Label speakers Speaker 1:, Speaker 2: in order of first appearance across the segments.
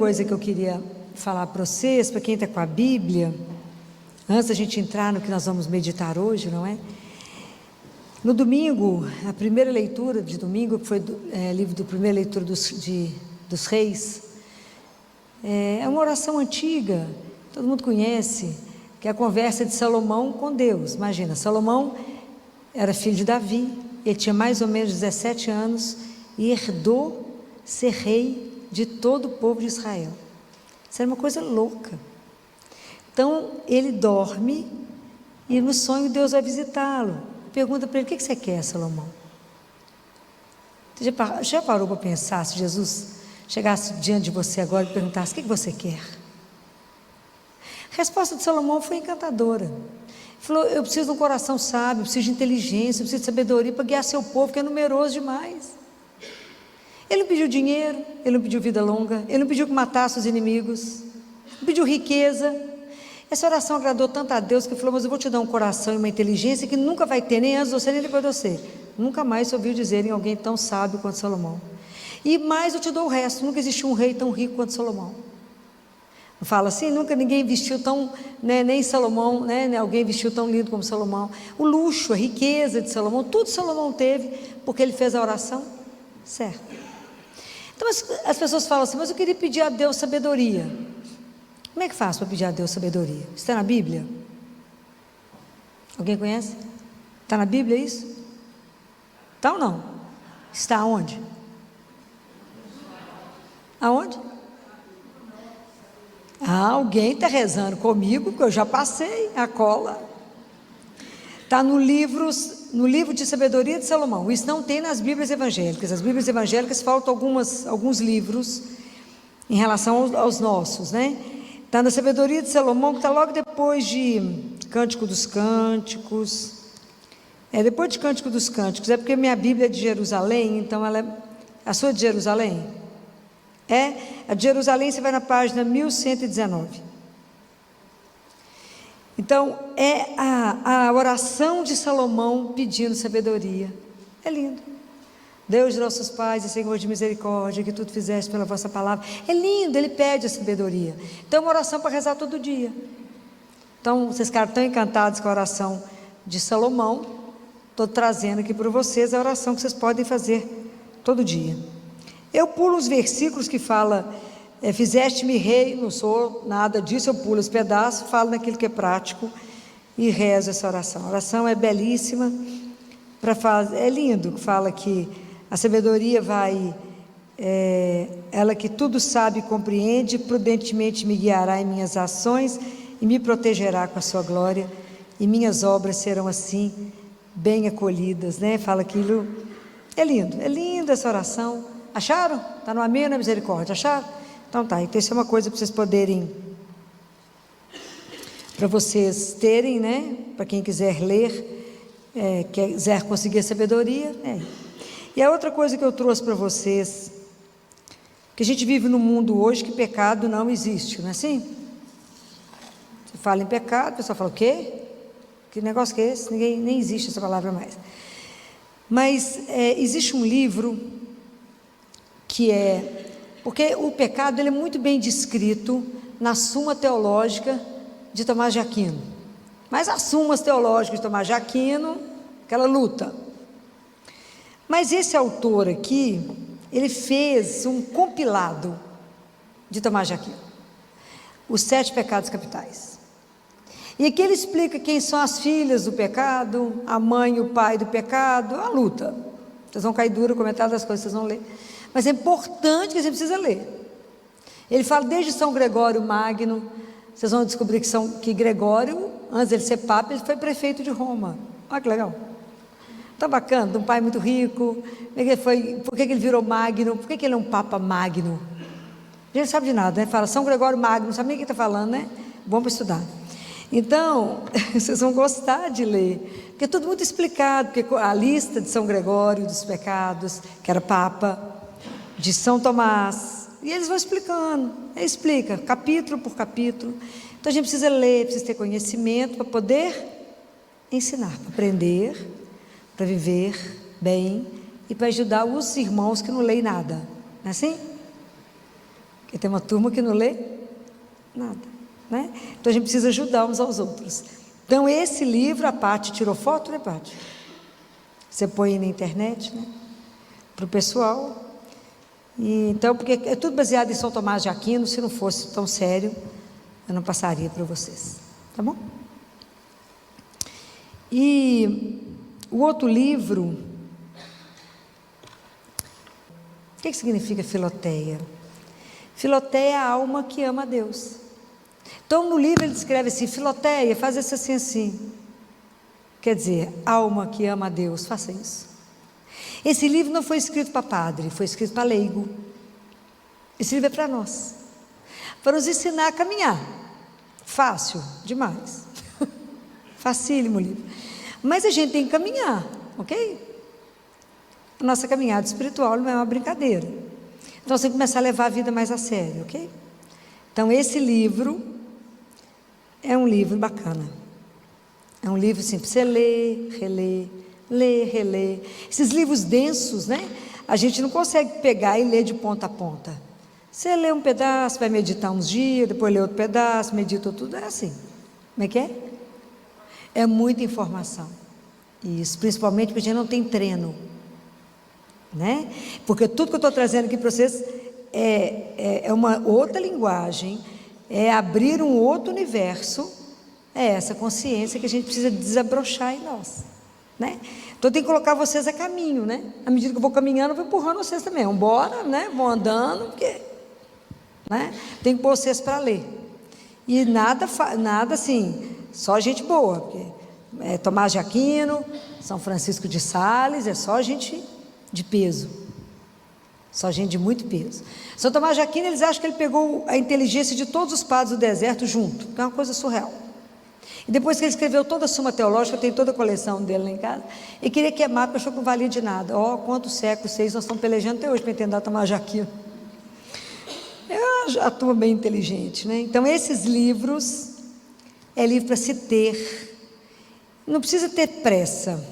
Speaker 1: Coisa que eu queria falar para vocês, para quem está com a Bíblia, antes da gente entrar no que nós vamos meditar hoje, não é? No domingo, a primeira leitura de domingo, que foi livro do primeira leitura dos Reis, é uma oração antiga, todo mundo conhece, que é a conversa de Salomão com Deus. Imagina, Salomão era filho de Davi, ele tinha mais ou menos 17 anos e herdou ser rei de todo o povo de Israel. Isso era uma coisa louca. Então ele dorme e no sonho Deus vai visitá-lo. Pergunta para ele: o que você quer, Salomão? Você já parou para pensar se Jesus chegasse diante de você agora e perguntasse: o que você quer? A resposta de Salomão foi encantadora. Ele falou: eu preciso de um coração sábio, eu preciso de inteligência, eu preciso de sabedoria para guiar seu povo, que é numeroso demais. Ele não pediu dinheiro, ele não pediu vida longa, ele não pediu que matasse os inimigos, não pediu riqueza. Essa oração agradou tanto a Deus que ele falou: mas eu vou te dar um coração e uma inteligência que nunca vai ter, nem antes de você, nem depois de você. Nunca mais se ouviu dizer em alguém tão sábio quanto Salomão. E mais eu te dou o resto. Nunca existiu um rei tão rico quanto Salomão. Não fala assim? Nunca ninguém vestiu tão, nem Salomão, alguém vestiu tão lindo como Salomão. O luxo, a riqueza de Salomão, tudo Salomão teve, porque ele fez a oração certa. Então as pessoas falam assim: mas eu queria pedir a Deus sabedoria. Como é que faz para pedir a Deus sabedoria? Está na Bíblia? Alguém conhece? Está na Bíblia isso? Está ou não? Está aonde? Aonde? Alguém está rezando comigo, que eu já passei a cola. Está no livro de sabedoria de Salomão. Isso não tem nas Bíblias evangélicas. As Bíblias evangélicas faltam alguns livros em relação aos nossos, né? Está na sabedoria de Salomão, que está logo depois de Cântico dos Cânticos. Depois de Cântico dos Cânticos. É porque minha Bíblia é de Jerusalém, então ela é... A sua é de Jerusalém? A de Jerusalém você vai na página 1119. Então, é a oração de Salomão pedindo sabedoria. É lindo. Deus de nossos pais e Senhor de misericórdia, que tudo fizeste pela vossa palavra. É lindo, ele pede a sabedoria. Então, é uma oração para rezar todo dia. Então, vocês ficaram tão encantados com a oração de Salomão. Estou trazendo aqui para vocês a oração que vocês podem fazer todo dia. Eu pulo os versículos que fala... fizeste-me rei, não sou nada disso, eu pulo os pedaços, falo naquilo que é prático e rezo essa oração. A oração é belíssima, é lindo, que fala que a sabedoria vai, ela que tudo sabe e compreende, prudentemente me guiará em minhas ações e me protegerá com a sua glória, e minhas obras serão assim, bem acolhidas, né? Fala aquilo, é linda essa oração. Acharam? Está no Amém, na Misericórdia, acharam? Então tá, então isso é uma coisa para vocês poderem, para vocês terem, né? Para quem quiser ler, quiser conseguir a sabedoria. E a outra coisa que eu trouxe para vocês, que a gente vive num mundo hoje que pecado não existe, não é assim? Você fala em pecado, o pessoal fala: o quê? Que negócio que é esse? Nem existe essa palavra mais. Mas existe um livro que porque o pecado ele é muito bem descrito na Suma Teológica de Tomás de Aquino. Mas as Sumas Teológicas de Tomás de Aquino, aquela luta. Mas esse autor aqui, ele fez um compilado de Tomás de Aquino, os 7 pecados capitais. E aqui ele explica quem são as filhas do pecado, a mãe e o pai do pecado, a luta. Vocês vão cair duro, comentar das coisas, vocês vão ler. Mas é importante que você precisa ler. Ele fala desde São Gregório Magno. Vocês vão descobrir que Gregório, antes de ele ser papa, ele foi prefeito de Roma. Olha que legal. Tá bacana, de um pai muito rico. Por que ele virou Magno? Por que ele é um papa Magno? A gente não sabe de nada, né? Fala São Gregório Magno, não sabe nem o que está falando, né? Bom para estudar. Então, vocês vão gostar de ler, porque é tudo muito explicado, porque a lista de São Gregório dos pecados, que era papa, de São Tomás, e eles vão explicando, ele explica capítulo por capítulo. Então a gente precisa ler, precisa ter conhecimento para poder ensinar, para aprender, para viver bem e para ajudar os irmãos que não leem nada, não é assim? Porque tem uma turma que não lê nada, né? Então a gente precisa ajudar uns aos outros. Então esse livro, a Paty tirou foto, né, Paty? Você põe aí na internet, né? Para o pessoal. E, então, porque é tudo baseado em São Tomás de Aquino. Se não fosse tão sério, eu não passaria para vocês, tá bom? E o outro livro, o que significa Filoteia? Filoteia é a alma que ama a Deus. Então no livro ele descreve assim: Filoteia, faz isso assim, assim. Quer dizer, alma que ama a Deus, faça isso. Esse livro não foi escrito para padre, foi escrito para leigo. Esse livro é para nós, para nos ensinar a caminhar. Fácil demais. Facílimo livro. Mas a gente tem que caminhar, ok? A nossa caminhada espiritual não é uma brincadeira. Então você tem que começar a levar a vida mais a sério, ok? Então esse livro é um livro bacana. É um livro assim, para você ler, reler. Esses livros densos, né? A gente não consegue pegar e ler de ponta a ponta. Você lê um pedaço, vai meditar uns dias, depois lê outro pedaço, medita tudo, é assim. Como é que é? É muita informação. Isso, principalmente porque a gente não tem treino, né? Porque tudo que eu estou trazendo aqui para vocês é uma outra linguagem, é abrir um outro universo. É essa consciência que a gente precisa desabrochar em nós, né? Então tem que colocar vocês a caminho, né? À medida que eu vou caminhando, eu vou empurrando vocês também. Vambora, né? Vou andando, porque, né? Tem que pôr vocês para ler. E nada assim, só gente boa, porque Tomás de Aquino, São Francisco de Sales, é só gente de peso. Só gente de muito peso. São Tomás de Aquino, eles acham que ele pegou a inteligência de todos os padres do deserto junto, que é uma coisa surreal. E depois que ele escreveu toda a Suma Teológica, eu tenho toda a coleção dele lá em casa, e queria queimar, porque achou que não valia de nada. Quantos séculos, 6, nós estamos pelejando até hoje para entender Tomás de Aquino. Eu já estou bem inteligente, né? Então esses livros, é livro para se ter, não precisa ter pressa,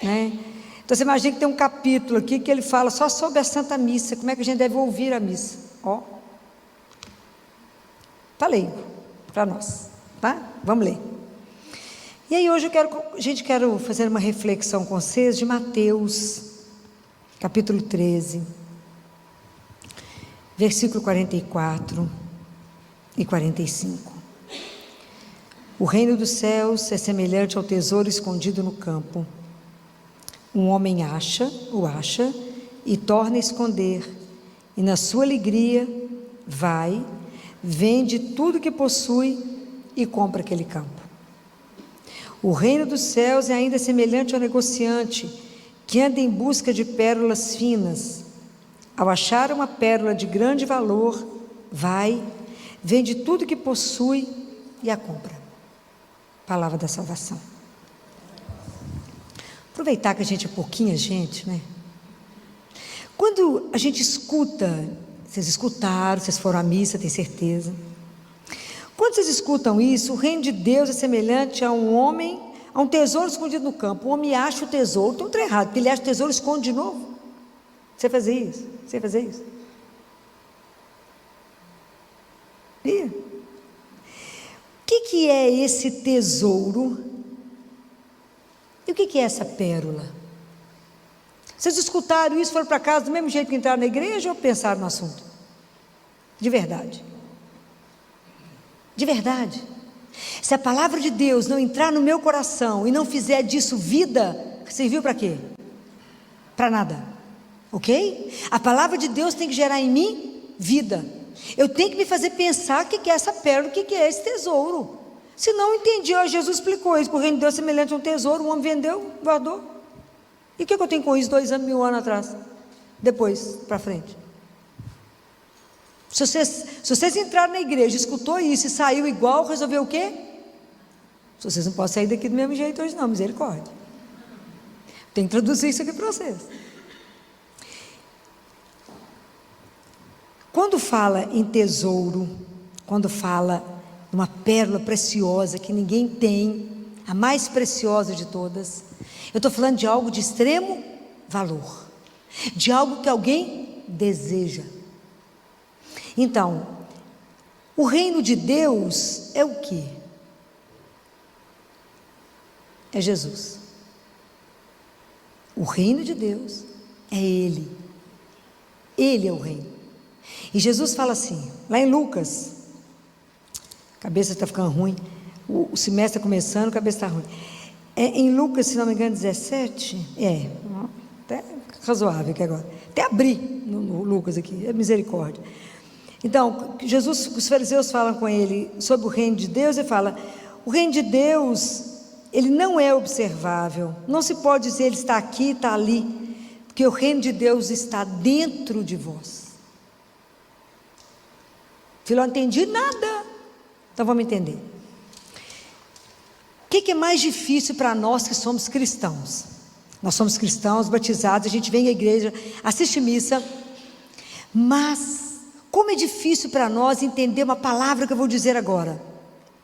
Speaker 1: né? Então você imagina que tem um capítulo aqui que ele fala só sobre a Santa Missa, como é que a gente deve ouvir a missa. Falei para nós, tá? Vamos ler. E aí hoje quero fazer uma reflexão com vocês de Mateus, capítulo 13, versículo 44 e 45. O reino dos céus é semelhante ao tesouro escondido no campo. Um homem o acha e torna a esconder, e na sua alegria vai, vende tudo que possui e compra aquele campo. O reino dos céus é ainda semelhante ao negociante que anda em busca de pérolas finas. Ao achar uma pérola de grande valor, vai, vende tudo que possui e a compra. Palavra da salvação. Aproveitar que a gente é pouquinha gente, né? Quando a gente escuta, vocês escutaram, vocês foram à missa, tenho certeza. Quando vocês escutam isso, o reino de Deus é semelhante a um homem, a um tesouro escondido no campo. O homem acha o tesouro, então está errado, porque ele acha o tesouro e esconde de novo. Você fazer isso? Você fazer isso? E? O que é esse tesouro? E o que é essa pérola? Vocês escutaram isso, foram para casa do mesmo jeito que entraram na igreja ou pensaram no assunto? De verdade. De verdade. Se a palavra de Deus não entrar no meu coração e não fizer disso vida, serviu para quê? Para nada. Ok? A palavra de Deus tem que gerar em mim vida. Eu tenho que me fazer pensar o que é essa pérola, o que é esse tesouro. Se não entendi, Jesus explicou isso, que o reino de Deus é semelhante a um tesouro, um homem vendeu, guardou. E o que eu tenho com isso 2 anos, 1000 anos atrás? Depois, para frente. Se vocês entraram na igreja, escutou isso e saiu igual, resolveu o quê? Vocês não podem sair daqui do mesmo jeito hoje não, misericórdia. Tem que traduzir isso aqui para vocês. Quando fala em tesouro, quando fala uma pérola preciosa que ninguém tem, a mais preciosa de todas, eu estou falando de algo de extremo valor, de algo que alguém deseja. Então, o reino de Deus é o quê? É Jesus. O reino de Deus é Ele. Ele é o reino. E Jesus fala assim, lá em Lucas, a cabeça está ficando ruim, o semestre está começando, a cabeça está ruim. Em Lucas, se não me engano, 17, até razoável aqui agora. Até abri no Lucas aqui, é misericórdia. Então, Jesus, os fariseus falam com ele sobre o reino de Deus e fala, o reino de Deus, ele não é observável, não se pode dizer ele está aqui, está ali, porque o reino de Deus está dentro de vós. Filho, eu não entendi nada, então vamos entender. O que é mais difícil para nós que somos cristãos? Nós somos cristãos, batizados, a gente vem à igreja, assiste missa, mas como é difícil para nós entender uma palavra que eu vou dizer agora,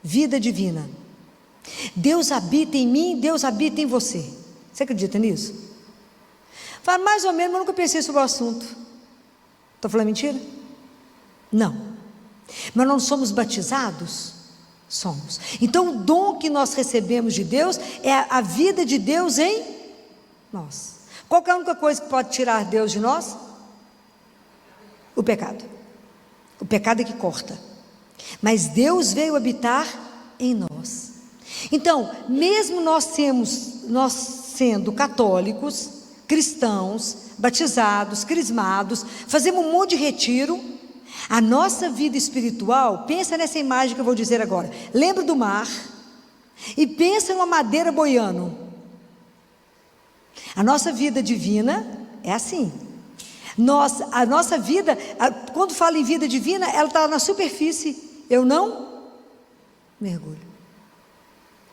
Speaker 1: vida divina. Deus habita em mim, Deus habita em você. Você acredita nisso? Fala mais ou menos, mas nunca pensei sobre o assunto. Estou falando mentira? Não. Mas não somos batizados? Somos. Então o dom que nós recebemos de Deus é a vida de Deus em nós. Qual é a única coisa que pode tirar Deus de nós? O pecado. O pecado é que corta. Mas Deus veio habitar em nós. Então, mesmo nós sendo católicos, cristãos, batizados, crismados, fazemos um monte de retiro, a nossa vida espiritual, pensa nessa imagem que eu vou dizer agora, lembra do mar, e pensa em uma madeira boiando. A nossa vida divina é assim, a nossa vida, quando fala em vida divina, ela está na superfície, eu não mergulho,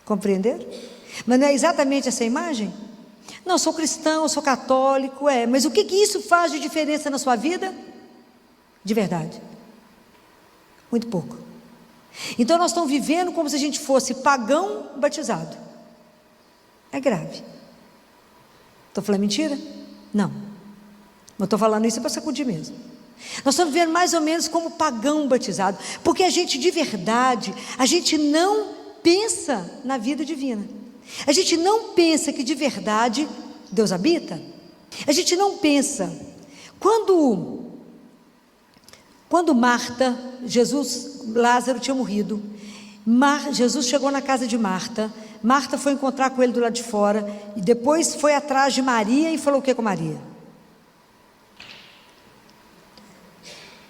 Speaker 1: compreenderam? Mas não é exatamente essa imagem? Não, sou cristão, sou católico, mas o que isso faz de diferença na sua vida? De verdade, muito pouco. Então nós estamos vivendo como se a gente fosse pagão batizado. É grave. Estou falando mentira? Não, mas estou falando isso para sacudir mesmo. Nós estamos vivendo mais ou menos como pagão batizado, porque a gente de verdade, a gente não pensa na vida divina, a gente não pensa que de verdade Deus habita, a gente não pensa. Quando Marta, Lázaro tinha morrido, Jesus chegou na casa de Marta, Marta foi encontrar com ele do lado de fora, e depois foi atrás de Maria e falou o que com Maria?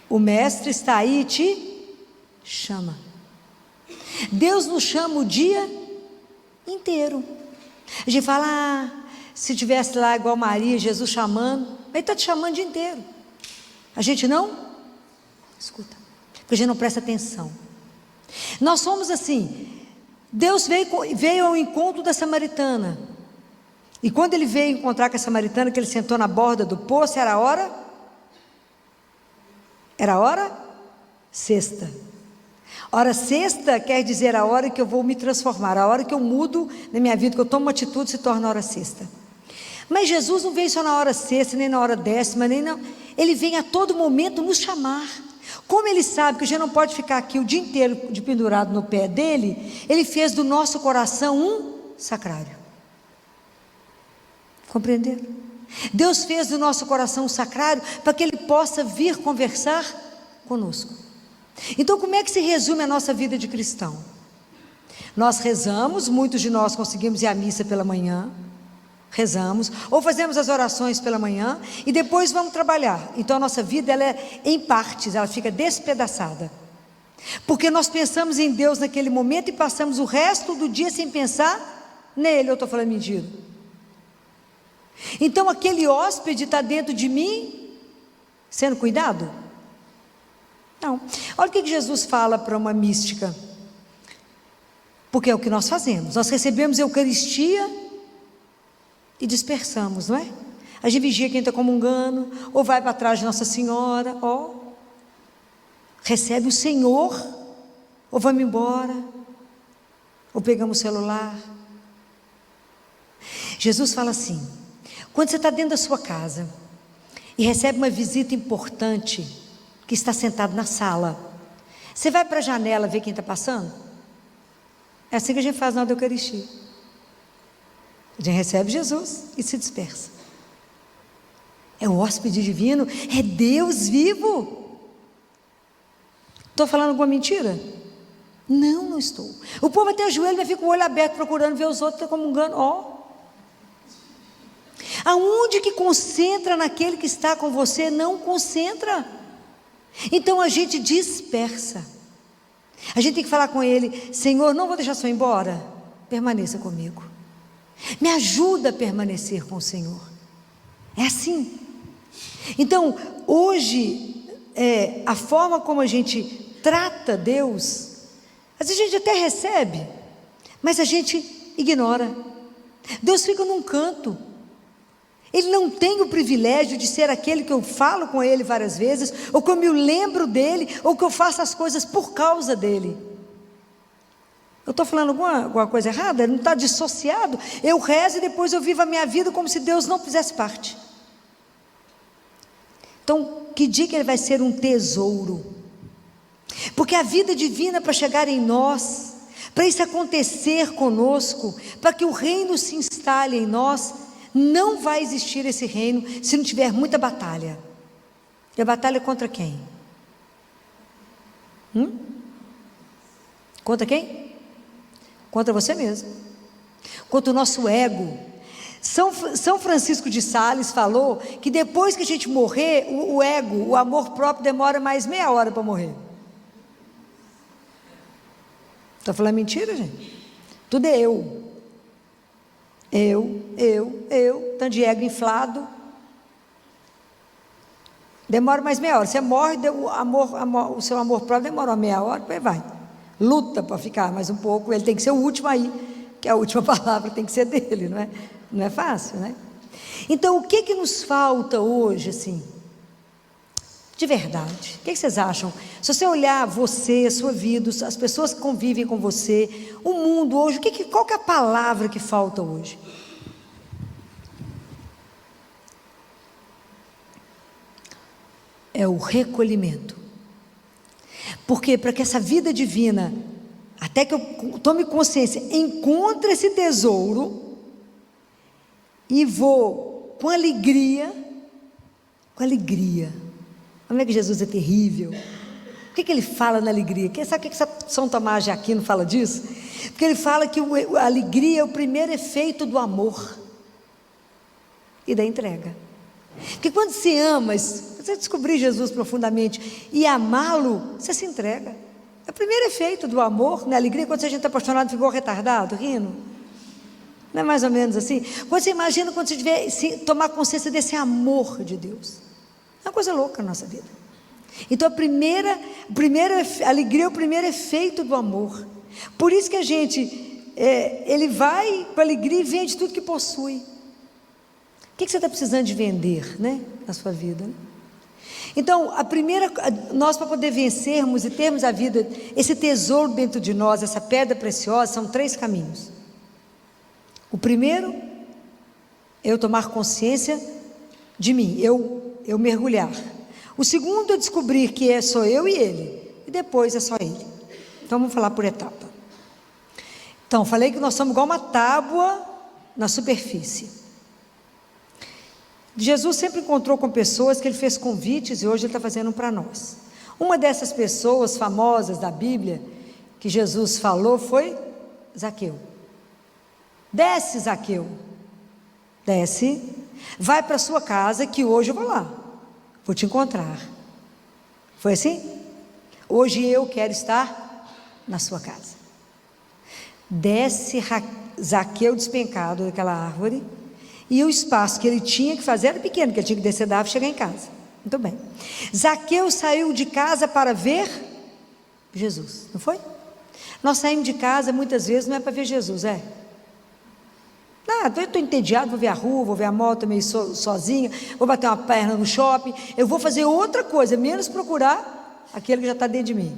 Speaker 1: O mestre está aí e te chama. Deus nos chama o dia inteiro. A gente fala, se tivesse lá igual Maria, Jesus chamando, ele está te chamando o dia inteiro. A gente não escuta, porque a gente não presta atenção. Nós somos assim. Deus veio ao encontro da samaritana, e quando ele veio encontrar com a samaritana, que ele sentou na borda do poço, era a hora sexta. Hora sexta quer dizer a hora que eu vou me transformar, a hora que eu mudo na minha vida, que eu tomo uma atitude, se torna a hora sexta. Mas Jesus não veio só na hora sexta, nem na hora décima, ele vem a todo momento nos chamar. Como ele sabe que a gente não pode ficar aqui o dia inteiro de pendurado no pé dele, ele fez do nosso coração um sacrário. Compreenderam? Deus fez do nosso coração um sacrário para que ele possa vir conversar conosco. Então, como é que se resume a nossa vida de cristão? Nós rezamos, muitos de nós conseguimos ir à missa pela manhã, rezamos, ou fazemos as orações pela manhã, e depois vamos trabalhar. Então a nossa vida, ela é em partes, ela fica despedaçada, porque nós pensamos em Deus naquele momento, e passamos o resto do dia sem pensar nele. Eu estou falando mentira? Então aquele hóspede está dentro de mim, sendo cuidado? Não. Olha o que Jesus fala para uma mística, porque é o que nós fazemos. Nós recebemos a Eucaristia e dispersamos, não é? A gente vigia quem está comungando, ou vai para trás de Nossa Senhora, recebe o Senhor, ou vamos embora, ou pegamos o celular. Jesus fala assim: quando você está dentro da sua casa e recebe uma visita importante, que está sentado na sala. Você vai para a janela ver quem está passando? É assim que a gente faz na hora da Eucaristia. A gente recebe Jesus e se dispersa. É o hóspede divino, é Deus vivo. Estou falando alguma mentira? Não, não estou. O povo até ajoelha, mas fica com o olho aberto procurando ver os outros comungando. Aonde que concentra naquele que está com você? Não concentra. Então a gente dispersa. A gente tem que falar com ele: Senhor, não vou deixar só embora, permaneça comigo, me ajuda a permanecer com o Senhor. É assim. Então hoje, a forma como a gente trata Deus, às vezes a gente até recebe, mas a gente ignora. Deus fica num canto. Ele não tem o privilégio de ser aquele que eu falo com ele várias vezes, ou que eu me lembro dele, ou que eu faço as coisas por causa dele. Eu estou falando alguma coisa errada? Ele não está dissociado? Eu rezo e depois eu vivo a minha vida como se Deus não fizesse parte. Então, que diga, ele vai ser um tesouro. Porque a vida divina, para chegar em nós, para isso acontecer conosco, para que o reino se instale em nós, não vai existir esse reino se não tiver muita batalha. E a batalha é contra quem? Contra quem? Contra você mesmo, contra o nosso ego. São Francisco de Sales falou que depois que a gente morrer, o ego, o amor próprio, demora mais meia hora para morrer. Estou falando mentira, gente? Tudo é eu, tanto de ego inflado. Demora mais meia hora. Você morre, o seu amor próprio demora uma meia hora, depois vai. Luta para ficar mais um pouco, ele tem que ser o último aí, que a última palavra tem que ser dele, não é? Não é fácil, né? Então, o que nos falta hoje, assim, de verdade? O que vocês acham? Se você olhar você, a sua vida, as pessoas que convivem com você, o mundo hoje, qual que é a palavra que falta hoje? É o recolhimento. Porque para que essa vida divina, até que eu tome consciência, encontre esse tesouro e vou com alegria. Como é que Jesus é terrível? O que ele fala na alegria? Sabe o que São Tomás de Aquino fala disso? Porque ele fala que a alegria é o primeiro efeito do amor e da entrega. Porque quando você ama, você descobrir Jesus profundamente e amá-lo, você se entrega. É o primeiro efeito do amor, né? A alegria, quando a gente está apaixonado, ficou retardado, rindo. Não é mais ou menos assim? Quando você imagina, quando você tiver, tomar consciência desse amor de Deus, é uma coisa louca na nossa vida. Então a alegria é o primeiro efeito do amor. Por isso que a gente, ele vai com alegria e vende tudo que possui. O que você está precisando de vender, né, na sua vida, né? Então, nós, para poder vencermos e termos a vida, esse tesouro dentro de nós, essa pedra preciosa, são 3 caminhos. O primeiro, eu tomar consciência de mim, eu mergulhar. O segundo é descobrir que sou eu e ele, e depois é só ele. Então vamos falar por etapa. Então, falei que nós somos igual uma tábua na superfície. Jesus sempre encontrou com pessoas que ele fez convites e hoje ele está fazendo para nós. Uma dessas pessoas famosas da Bíblia que Jesus falou foi Zaqueu. Desce, Zaqueu, desce, vai para a sua casa que hoje eu vou lá, vou te encontrar. Foi assim? Hoje eu quero estar na sua casa. Desce Zaqueu despencado daquela árvore, e o espaço que ele tinha que fazer era pequeno, que ele tinha que descer da árvore e chegar em casa. Muito bem. Zaqueu saiu de casa para ver Jesus, não foi? Nós saímos de casa muitas vezes não é para ver Jesus, é? Eu estou entediado, vou ver a rua, vou ver a moto meio sozinha, vou bater uma perna no shopping, eu vou fazer outra coisa, menos procurar aquele que já está dentro de mim,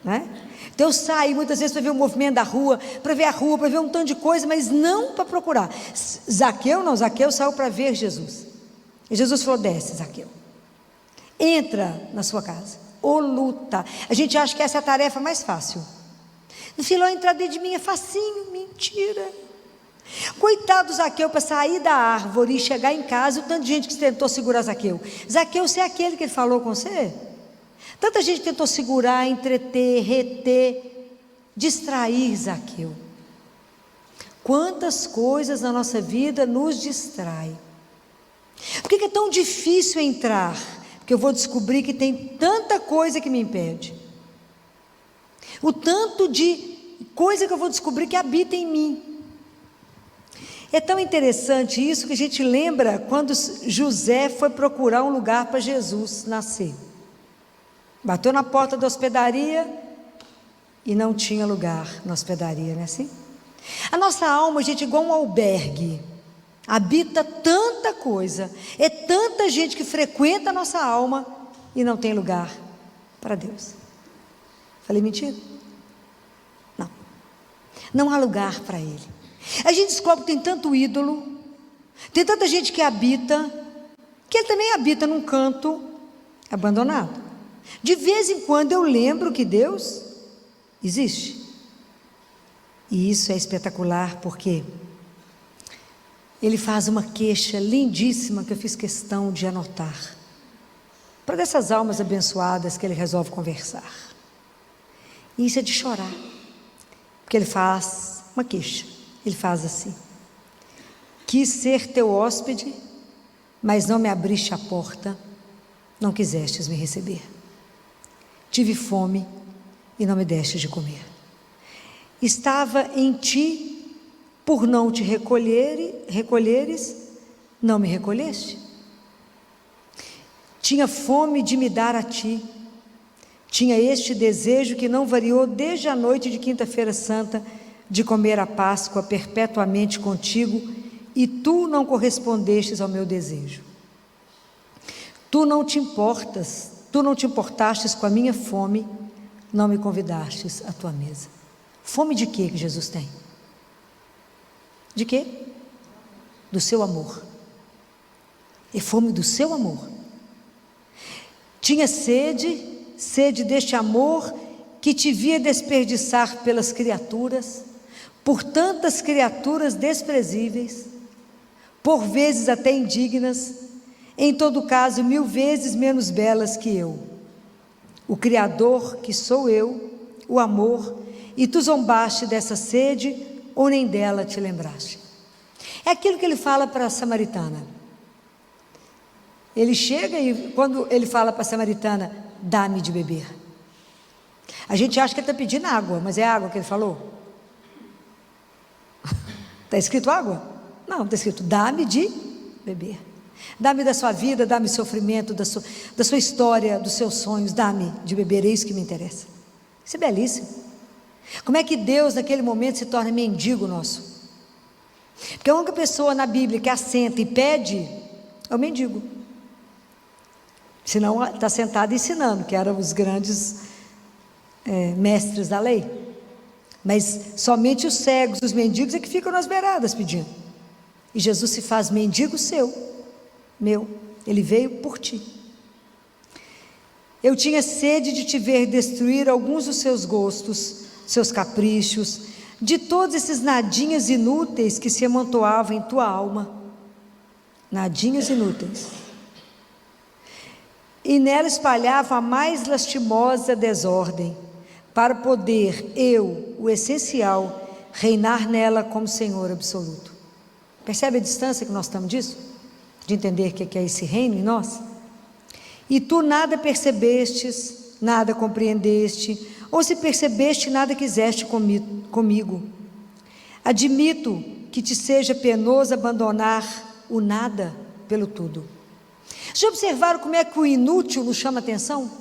Speaker 1: né? Então eu saio muitas vezes para ver o movimento da rua, para ver a rua, para ver um tanto de coisa, mas não para procurar. Zaqueu saiu para ver Jesus. E Jesus falou: desce, Zaqueu. entra na sua casa, ou luta. A gente acha que essa é a tarefa mais fácil. No Filó, entrar dentro de mim é facinho, mentira. Coitado do Zaqueu, para sair da árvore e chegar em casa, o tanto de gente que tentou segurar Zaqueu. Zaqueu, você é aquele que ele falou com você? Tanta gente tentou segurar, entreter, reter, distrair Zaqueu. Quantas coisas na nossa vida nos distraem. Por que é tão difícil entrar? Porque eu vou descobrir que tem tanta coisa que me impede. O tanto de coisa que eu vou descobrir que habita em mim. É tão interessante isso que a gente lembra quando José foi procurar um lugar para Jesus nascer. Bateu na porta da hospedaria e não tinha lugar na hospedaria, não é assim? A nossa alma, gente, é igual um albergue. Habita tanta coisa, é tanta gente que frequenta a nossa alma e não tem lugar para Deus. Falei mentira? Não. Não há lugar para Ele. A gente descobre que tem tanto ídolo, tem tanta gente que habita, que Ele também habita num canto abandonado. De vez em quando eu lembro que Deus existe. E isso é espetacular porque Ele faz uma queixa lindíssima que eu fiz questão de anotar. Para dessas almas abençoadas que Ele resolve conversar. E isso é de chorar. Porque Ele faz uma queixa. Ele faz assim: quis ser teu hóspede, mas não me abriste a porta, não quisestes me receber. Tive fome e não me deste de comer. Estava em ti, por não te recolheres, não me recolheste. Tinha fome de me dar a ti. Tinha este desejo que não variou desde a noite de quinta-feira santa, de comer a Páscoa perpetuamente contigo, e tu não correspondestes ao meu desejo. Tu não te importastes com a minha fome, não me convidastes à tua mesa. Fome de quê que Jesus tem? De quê? Do seu amor. É fome do seu amor. Tinha sede deste amor que te via desperdiçar pelas criaturas, por tantas criaturas desprezíveis, por vezes até indignas, em todo caso 1000 vezes menos belas que eu. O Criador que sou eu, o amor, e tu zombaste dessa sede, ou nem dela te lembraste. É aquilo que ele fala para a samaritana. Ele chega e quando ele fala para a samaritana, dá-me de beber. A gente acha que ele está pedindo água, mas é água que ele falou? Está escrito água? Não, está escrito dá-me de beber. Dá-me da sua vida, dá-me sofrimento, da sua história, dos seus sonhos, dá-me de beber, é isso que me interessa. Isso é belíssimo. Como é que Deus naquele momento se torna mendigo nosso? Porque a única pessoa na Bíblia que assenta e pede é o mendigo. Senão está sentado ensinando, que eram os grandes mestres da lei. Mas somente os cegos, os mendigos é que ficam nas beiradas pedindo. E Jesus se faz mendigo seu, meu. Ele veio por ti. Eu tinha sede de te ver destruir alguns dos seus gostos, seus caprichos, de todos esses nadinhas inúteis que se amontoavam em tua alma. Nadinhas inúteis. E nela espalhava a mais lastimosa desordem, para poder eu, o essencial, reinar nela como Senhor absoluto. Percebe a distância que nós estamos disso? De entender o que é esse reino em nós? E tu nada percebestes, nada compreendeste, ou se percebeste, nada quiseste comigo. Admito que te seja penoso abandonar o nada pelo tudo. Já observaram como é que o inútil nos chama atenção?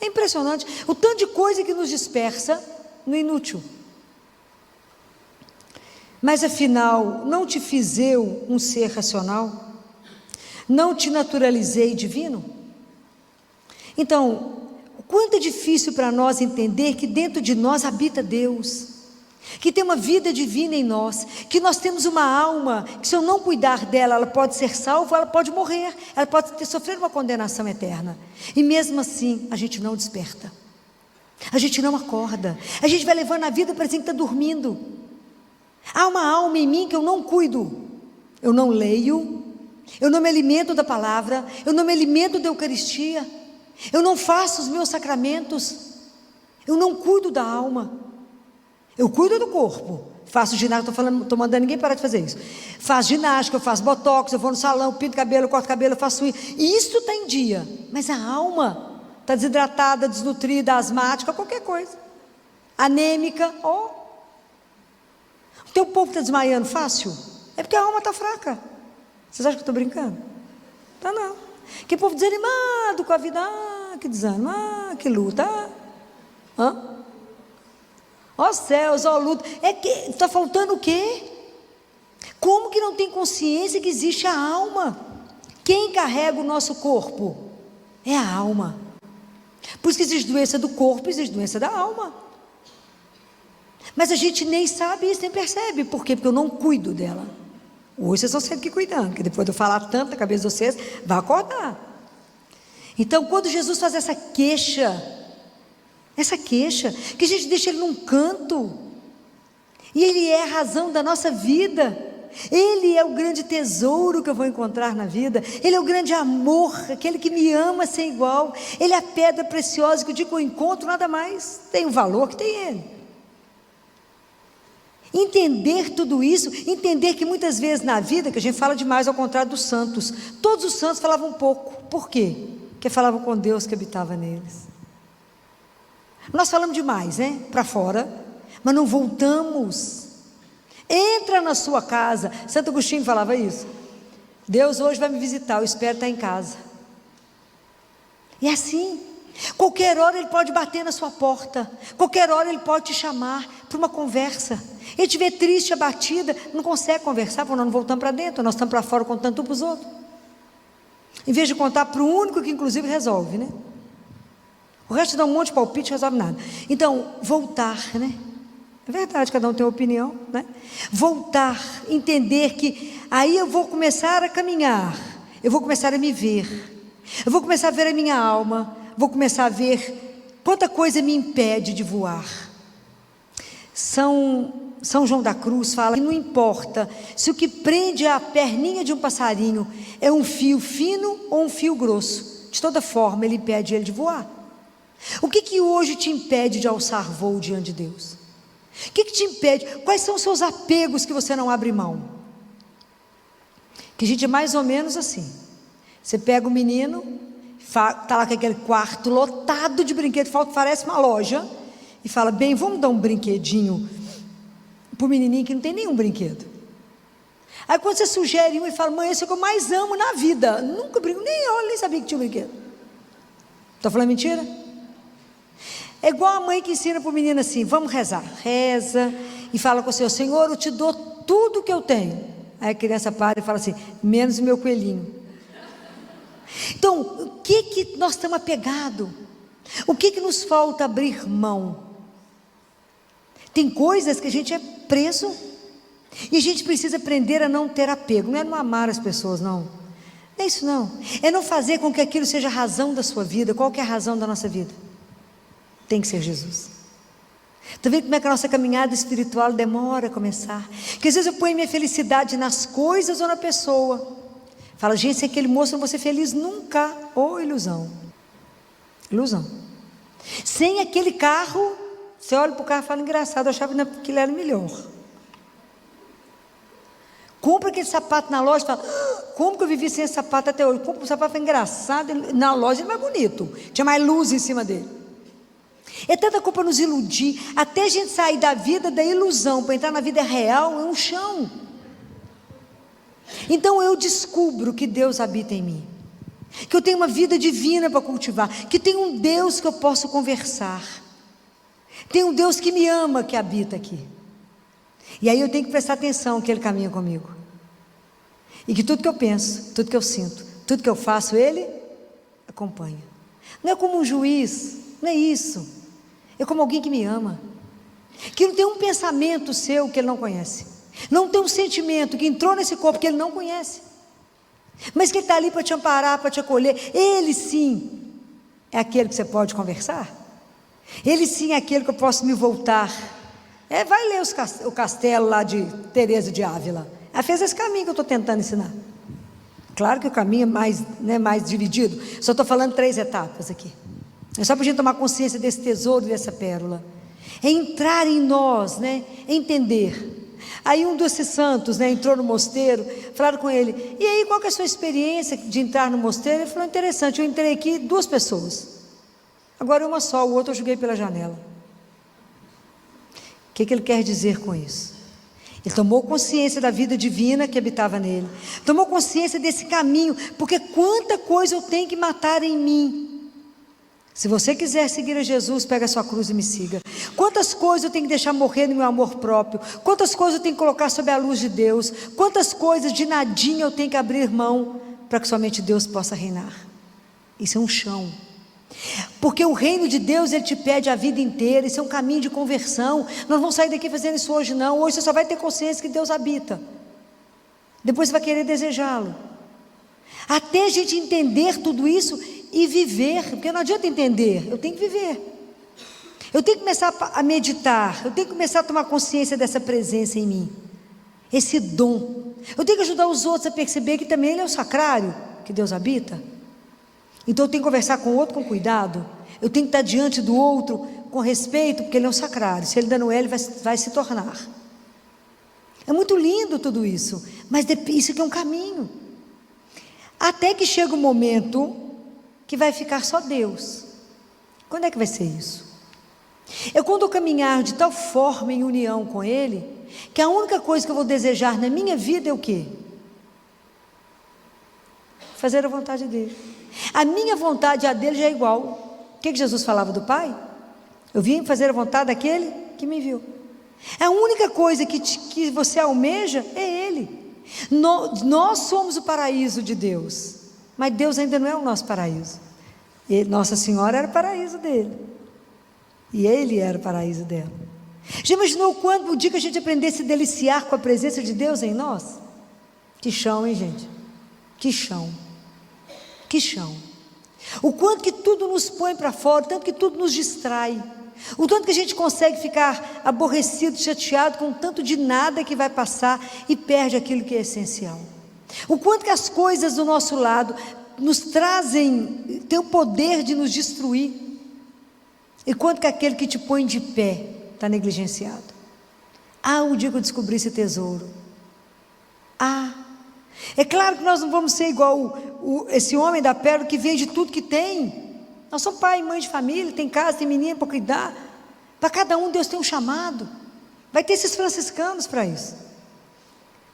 Speaker 1: É impressionante, o tanto de coisa que nos dispersa no inútil. Mas afinal, não te fiz eu um ser racional? Não te naturalizei divino? Então, o quanto é difícil para nós entender que dentro de nós habita Deus. que tem uma vida divina em nós, que nós temos uma alma, que se eu não cuidar dela, ela pode ser salva, ela pode morrer, ela pode sofrer uma condenação eterna, e mesmo assim, a gente não desperta, a gente não acorda, a gente vai levando a vida parecendo que está dormindo. Há uma alma em mim que eu não cuido, eu não leio, eu não me alimento da palavra, eu não me alimento da Eucaristia, eu não faço os meus sacramentos, eu não cuido da alma. Eu cuido do corpo, faço ginástica, estou mandando ninguém parar de fazer isso. Faço ginástica, eu faço botox, eu vou no salão, pinto cabelo, corto cabelo, eu faço isso. E isso está em dia, mas a alma está desidratada, desnutrida, asmática, qualquer coisa. Anêmica, O teu povo está desmaiando fácil? É porque a alma está fraca. Vocês acham que eu estou brincando? Tá não. Que povo desanimado com a vida, que desânimo, que luta, ó céus, ó luta, está faltando o quê? Como que não tem consciência que existe a alma? Quem carrega o nosso corpo? É a alma. Por isso que existe doença do corpo, existe doença da alma. Mas a gente nem sabe isso, nem percebe. Por quê? Porque eu não cuido dela. Hoje vocês estão sempre aqui cuidando, porque depois de eu falar tanto na cabeça de vocês, vai acordar. Então, quando Jesus faz essa queixa, que a gente deixa ele num canto, e ele é a razão da nossa vida, ele é o grande tesouro que eu vou encontrar na vida, ele é o grande amor, aquele que me ama sem igual, ele é a pedra preciosa que o dia que eu encontro, nada mais tem o valor que tem ele. Entender tudo isso, entender que muitas vezes na vida, que a gente fala demais ao contrário dos santos, todos os santos falavam pouco. Por quê? Porque falavam com Deus que habitava neles. Nós falamos demais, né? Para fora, mas não voltamos. Entra na sua casa. Santo Agostinho falava isso. Deus hoje vai me visitar, eu espero estar em casa. E assim, qualquer hora ele pode bater na sua porta, qualquer hora ele pode te chamar para uma conversa. Ele te vê triste, abatida, não consegue conversar, porque nós não voltamos para dentro, nós estamos para fora contando tudo para os outros. Em vez de contar para o único que inclusive resolve, né? O resto dá um monte de palpite, não resolve nada. Então, voltar, né? É verdade, cada um tem uma opinião, né? Voltar, entender que aí eu vou começar a caminhar, eu vou começar a me ver, eu vou começar a ver a minha alma, vou começar a ver quanta coisa me impede de voar. São João da Cruz fala que não importa se o que prende a perninha de um passarinho é um fio fino ou um fio grosso, de toda forma ele impede ele de voar. O que hoje te impede de alçar voo diante de Deus? O que te impede? Quais são os seus apegos que você não abre mão? Que a gente é mais ou menos assim. Você pega o menino, está lá com aquele quarto lotado de brinquedos, parece uma loja, e fala, bem, vamos dar um brinquedinho para o menininho que não tem nenhum brinquedo. Aí quando você sugere um, ele fala, mãe, esse é o que eu mais amo na vida, nunca brinco, nem sabia que tinha um brinquedo. Estou falando mentira? É igual a mãe que ensina para o menino assim, vamos rezar, reza, e fala com o Senhor, Senhor, eu te dou tudo que eu tenho. Aí a criança para e fala assim, menos o meu coelhinho. Então, o que nós estamos apegados? O que nos falta abrir mão? Tem coisas que a gente é preso, e a gente precisa aprender a não ter apego, não é não amar as pessoas, não. Não é isso não, é não fazer com que aquilo seja a razão da sua vida. Qual que é a razão da nossa vida? Tem que ser Jesus. Está vendo como é que a nossa caminhada espiritual demora a começar? Porque às vezes eu ponho minha felicidade nas coisas ou na pessoa. Fala, gente, se aquele moço não vou ser feliz nunca. Ou ilusão. Ilusão. Sem aquele carro, você olha para o carro e fala, engraçado, eu achava que ele era melhor. Compra aquele sapato na loja e fala, como que eu vivi sem esse sapato até hoje? Compra o sapato, foi engraçado, na loja ele é mais bonito, tinha mais luz em cima dele. É tanta culpa nos iludir, até a gente sair da vida da ilusão para entrar na vida real, é um chão. Então eu descubro que Deus habita em mim, que eu tenho uma vida divina para cultivar, que tem um Deus que eu posso conversar, tem um Deus que me ama, que habita aqui. E aí eu tenho que prestar atenção que Ele caminha comigo, e que tudo que eu penso, tudo que eu sinto, tudo que eu faço, Ele acompanha. Não é como um juiz, não é isso. É como alguém que me ama. que não tem um pensamento seu que Ele não conhece, não tem um sentimento que entrou nesse corpo que Ele não conhece, mas que Ele está ali para te amparar, para te acolher. Ele sim é aquele que você pode conversar, Ele sim é aquele que eu posso me voltar. Vai ler o castelo lá de Teresa de Ávila, ela fez esse caminho que eu estou tentando ensinar. Claro que o caminho é mais, né, mais dividido, só estou falando 3 etapas aqui, é só para a gente tomar consciência desse tesouro, dessa pérola, é entrar em nós, né, entender. Aí um desses santos, né, entrou no mosteiro, falaram com ele, e aí qual que é a sua experiência de entrar no mosteiro? Ele falou, interessante, eu entrei aqui 2 pessoas, agora uma só, o outro eu joguei pela janela. O que ele quer dizer com isso? Ele tomou consciência da vida divina que habitava nele, tomou consciência desse caminho, porque quanta coisa eu tenho que matar em mim. Se você quiser seguir a Jesus, pega a sua cruz e me siga. Quantas coisas eu tenho que deixar morrer no meu amor próprio, quantas coisas eu tenho que colocar sob a luz de Deus, quantas coisas de nadinha eu tenho que abrir mão, para que somente Deus possa reinar. Isso é um chão, porque o reino de Deus, Ele te pede a vida inteira. Isso é um caminho de conversão. Nós não vamos sair daqui fazendo isso hoje não, hoje você só vai ter consciência que Deus habita, depois você vai querer desejá-lo, até a gente entender tudo isso e viver, porque não adianta entender, eu tenho que viver, eu tenho que começar a meditar, eu tenho que começar a tomar consciência dessa presença em mim, esse dom, eu tenho que ajudar os outros a perceber que também Ele é o sacrário que Deus habita. Então eu tenho que conversar com o outro com cuidado, eu tenho que estar diante do outro com respeito, porque ele é um sacrário, se ele ainda não é, ele vai se tornar. É muito lindo tudo isso, mas isso aqui é um caminho, até que chega um momento que vai ficar só Deus. Quando é que vai ser isso? É quando eu caminhar de tal forma em união com Ele, que a única coisa que eu vou desejar na minha vida é o quê? Fazer a vontade dEle. A minha vontade e a dele já é igual. O que Jesus falava do Pai? Eu vim fazer a vontade daquele que me enviou. A única coisa que você almeja é Ele. Nós somos o paraíso de Deus, mas Deus ainda não é o nosso paraíso. Nossa Senhora era o paraíso dele, e Ele era o paraíso dela. Já imaginou quando o dia que a gente aprender a se deliciar com a presença de Deus em nós? Que chão, hein, gente? Que chão. Que chão. O quanto que tudo nos põe para fora, o tanto que tudo nos distrai, o tanto que a gente consegue ficar aborrecido, chateado com o tanto de nada que vai passar e perde aquilo que é essencial. O quanto que as coisas do nosso lado nos trazem, tem o poder de nos destruir, e quanto que aquele que te põe de pé está negligenciado. O dia que eu descobri esse tesouro, é claro que nós não vamos ser igual esse homem da pérola que vende tudo que tem. Nós somos pai e mãe de família, tem casa, tem menino para cuidar. Para cada um Deus tem um chamado. Vai ter esses franciscanos para isso.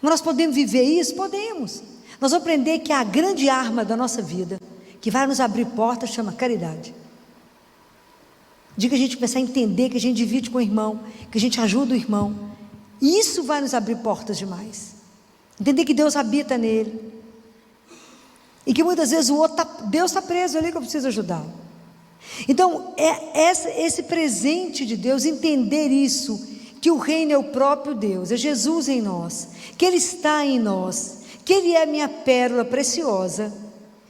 Speaker 1: Mas nós podemos viver isso? Podemos. Nós vamos aprender que a grande arma da nossa vida, que vai nos abrir portas, chama caridade. De que a gente começar a entender que a gente divide com o irmão, que a gente ajuda o irmão, e isso vai nos abrir portas demais. Entender que Deus habita nele, e que muitas vezes Deus está preso ali, que eu preciso ajudar. Então esse presente de Deus, entender isso, que o reino é o próprio Deus, é Jesus em nós, que Ele está em nós, que Ele é a minha pérola preciosa,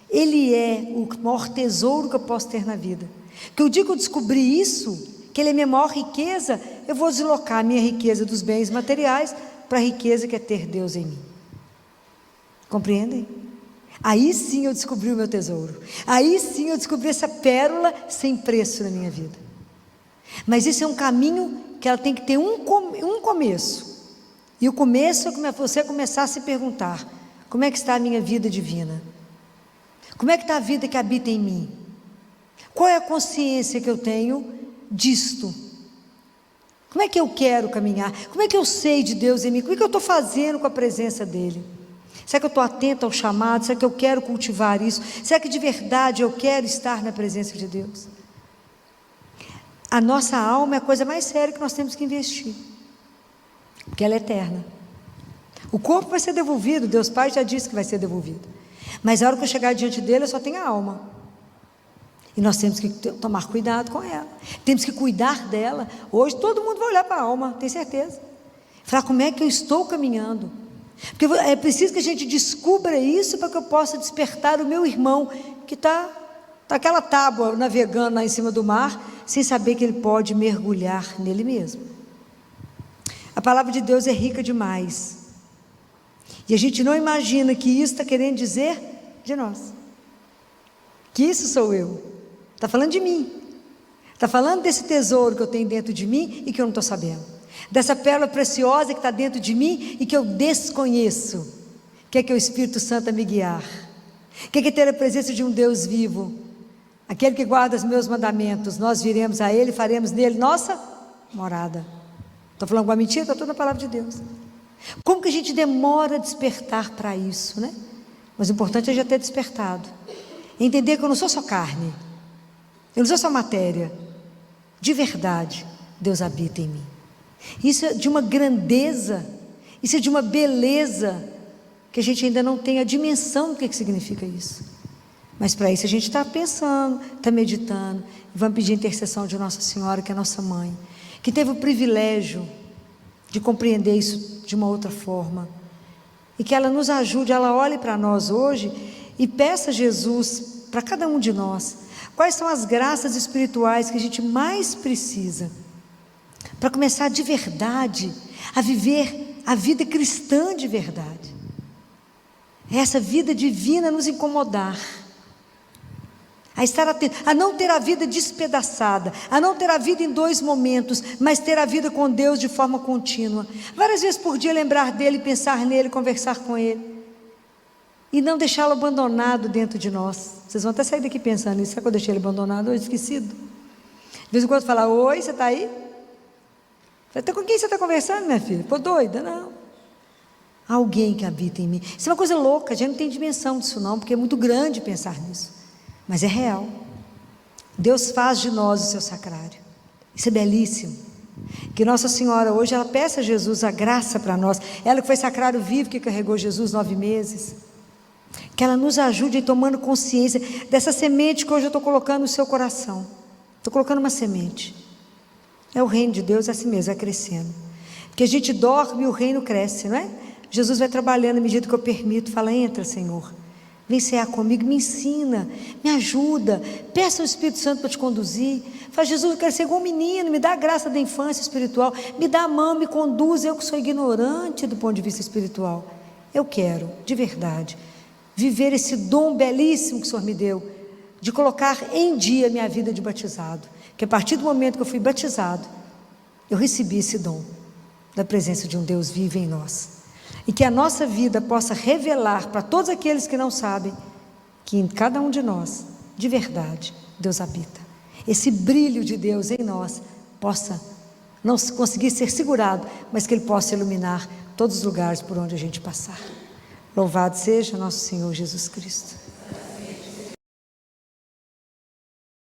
Speaker 1: Ele é o maior tesouro que eu posso ter na vida. Que o dia que eu descobrir isso, que Ele é a minha maior riqueza, eu vou deslocar a minha riqueza dos bens materiais para a riqueza que é ter Deus em mim. Compreendem? Aí sim eu descobri o meu tesouro, aí sim eu descobri essa pérola sem preço na minha vida. Mas isso é um caminho que ela tem que ter um começo, e o começo é você começar a se perguntar: como é que está a minha vida divina? Como é que está a vida que habita em mim? Qual é a consciência que eu tenho disto? Como é que eu quero caminhar? Como é que eu sei de Deus em mim? Como é que eu estou fazendo com a presença dEle? Será que eu estou atento ao chamado? Será que eu quero cultivar isso? Será que de verdade eu quero estar na presença de Deus? A nossa alma é a coisa mais séria que nós temos que investir, porque ela é eterna. O corpo vai ser devolvido, Deus Pai já disse que vai ser devolvido, mas a hora que eu chegar diante dele, eu só tenho a alma. E nós temos que tomar cuidado com ela. Temos que cuidar dela. Hoje todo mundo vai olhar para a alma, tenho certeza. Falar como é que eu estou caminhando. Porque é preciso que a gente descubra isso para que eu possa despertar o meu irmão que está naquela tábua navegando lá em cima do mar, sem saber que ele pode mergulhar nele mesmo. A palavra de Deus é rica demais. E a gente não imagina que isso está querendo dizer de nós. Que isso sou eu. Está falando de mim. Está falando desse tesouro que eu tenho dentro de mim e que eu não estou sabendo. Dessa pérola preciosa que está dentro de mim e que eu desconheço. Quer que o Espírito Santo me guiar. Quer que ter a presença de um Deus vivo. Aquele que guarda os meus mandamentos. Nós viremos a Ele e faremos nele nossa morada. Estou falando alguma mentira? Está tudo na palavra de Deus. Como que a gente demora a despertar para isso, né? Mas o importante é já ter despertado. Entender que eu não sou só carne. Eu não sou só matéria. De verdade, Deus habita em mim. Isso é de uma grandeza, isso é de uma beleza, que a gente ainda não tem a dimensão do que significa isso. Mas para isso a gente está pensando, está meditando, e vamos pedir a intercessão de Nossa Senhora, que é nossa mãe, que teve o privilégio de compreender isso de uma outra forma, e que ela nos ajude, ela olhe para nós hoje e peça a Jesus, para cada um de nós, quais são as graças espirituais que a gente mais precisa, para começar de verdade a viver a vida cristã de verdade, essa vida divina nos incomodar, a estar atento, a não ter a vida despedaçada, a não ter a vida em 2 momentos, mas ter a vida com Deus de forma contínua, várias vezes por dia lembrar dele, pensar nele, conversar com ele, e não deixá-lo abandonado dentro de nós. Vocês vão até sair daqui pensando nisso. Será que eu deixei ele abandonado ou esquecido? De vez em quando fala, oi, você está aí? Com quem você está conversando, minha filha? Pô, doida? Não. Alguém que habita em mim. Isso é uma coisa louca, a gente não tem dimensão disso não, porque é muito grande pensar nisso. Mas é real. Deus faz de nós o seu sacrário. Isso é belíssimo. Que Nossa Senhora hoje, ela peça a Jesus a graça para nós. Ela que foi sacrário vivo, que carregou Jesus 9 meses. Que ela nos ajude em tomando consciência dessa semente que hoje eu estou colocando no seu coração. Estou colocando uma semente. É o reino de Deus, é assim mesmo, vai crescendo. Porque a gente dorme e o reino cresce, não é? Jesus vai trabalhando à medida que eu permito. Fala, entra, Senhor. Vem cear comigo, me ensina, me ajuda. Peça ao Espírito Santo para te conduzir. Fala, Jesus, eu quero ser igual um menino, me dá a graça da infância espiritual. Me dá a mão, me conduz. Eu que sou ignorante do ponto de vista espiritual. Eu quero, de verdade, viver esse dom belíssimo que o Senhor me deu, de colocar em dia minha vida de batizado, que a partir do momento que eu fui batizado, eu recebi esse dom, da presença de um Deus vivo em nós, e que a nossa vida possa revelar para todos aqueles que não sabem, que em cada um de nós, de verdade, Deus habita, esse brilho de Deus em nós, possa não conseguir ser segurado, mas que Ele possa iluminar todos os lugares por onde a gente passar. Louvado seja nosso Senhor Jesus Cristo.